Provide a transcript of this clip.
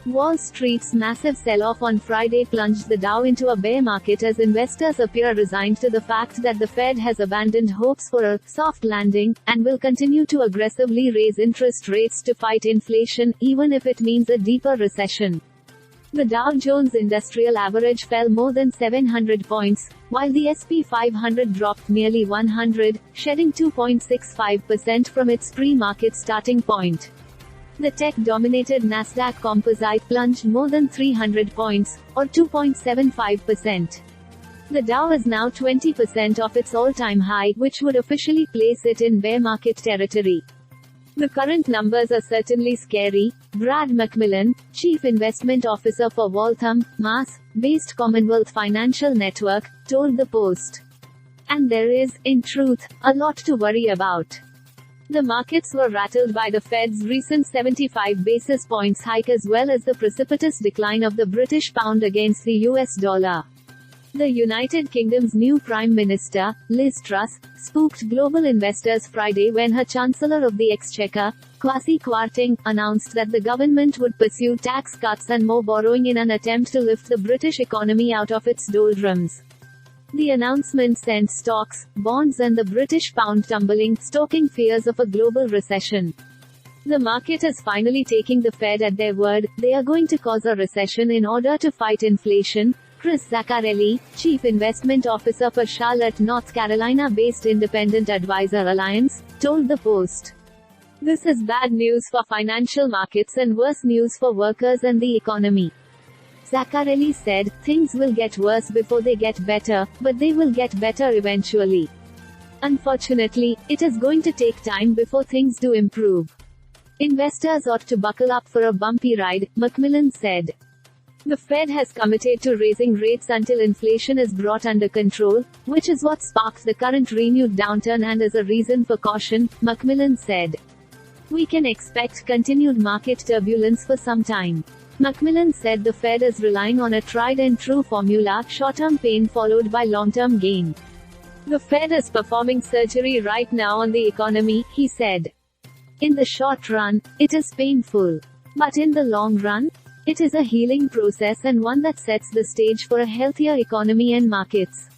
Wall Street's massive sell-off on Friday plunged the Dow into a bear market as investors appear resigned to the fact that the Fed has abandoned hopes for a soft landing, and will continue to aggressively raise interest rates to fight inflation, even if it means a deeper recession. The Dow Jones Industrial Average fell more than 700 points, while the S&P 500 dropped nearly 100, shedding 2.65% from its pre-market starting point. The tech-dominated Nasdaq Composite plunged more than 300 points, or 2.75%. The Dow is now 20% off its all-time high, which would officially place it in bear market territory. The current numbers are certainly scary, Brad McMillan, Chief Investment Officer for Waltham, Mass.-based Commonwealth Financial Network, told the Post. And there is, in truth, a lot to worry about. The markets were rattled by the Fed's recent 75 basis points hike as well as the precipitous decline of the British pound against the US dollar. The United Kingdom's new Prime Minister, Liz Truss, spooked global investors Friday when her Chancellor of the Exchequer, Kwasi Kwarteng, announced that the government would pursue tax cuts and more borrowing in an attempt to lift the British economy out of its doldrums. The announcement sent stocks, bonds and the British pound tumbling, stoking fears of a global recession. The market is finally taking the Fed at their word. They are going to cause a recession in order to fight inflation, Chris Zaccarelli, Chief Investment Officer for Charlotte, North Carolina-based Independent Advisor Alliance, told the Post. This is bad news for financial markets and worse news for workers and the economy. Zaccarelli said, things will get worse before they get better, but they will get better eventually. Unfortunately, it is going to take time before things do improve. Investors ought to buckle up for a bumpy ride, McMillan said. The Fed has committed to raising rates until inflation is brought under control, which is what sparked the current renewed downturn and is a reason for caution, McMillan said. We can expect continued market turbulence for some time. McMillan said the Fed is relying on a tried-and-true formula, short-term pain followed by long-term gain. The Fed is performing surgery right now on the economy, he said. In the short run, it is painful. But in the long run, it is a healing process and one that sets the stage for a healthier economy and markets.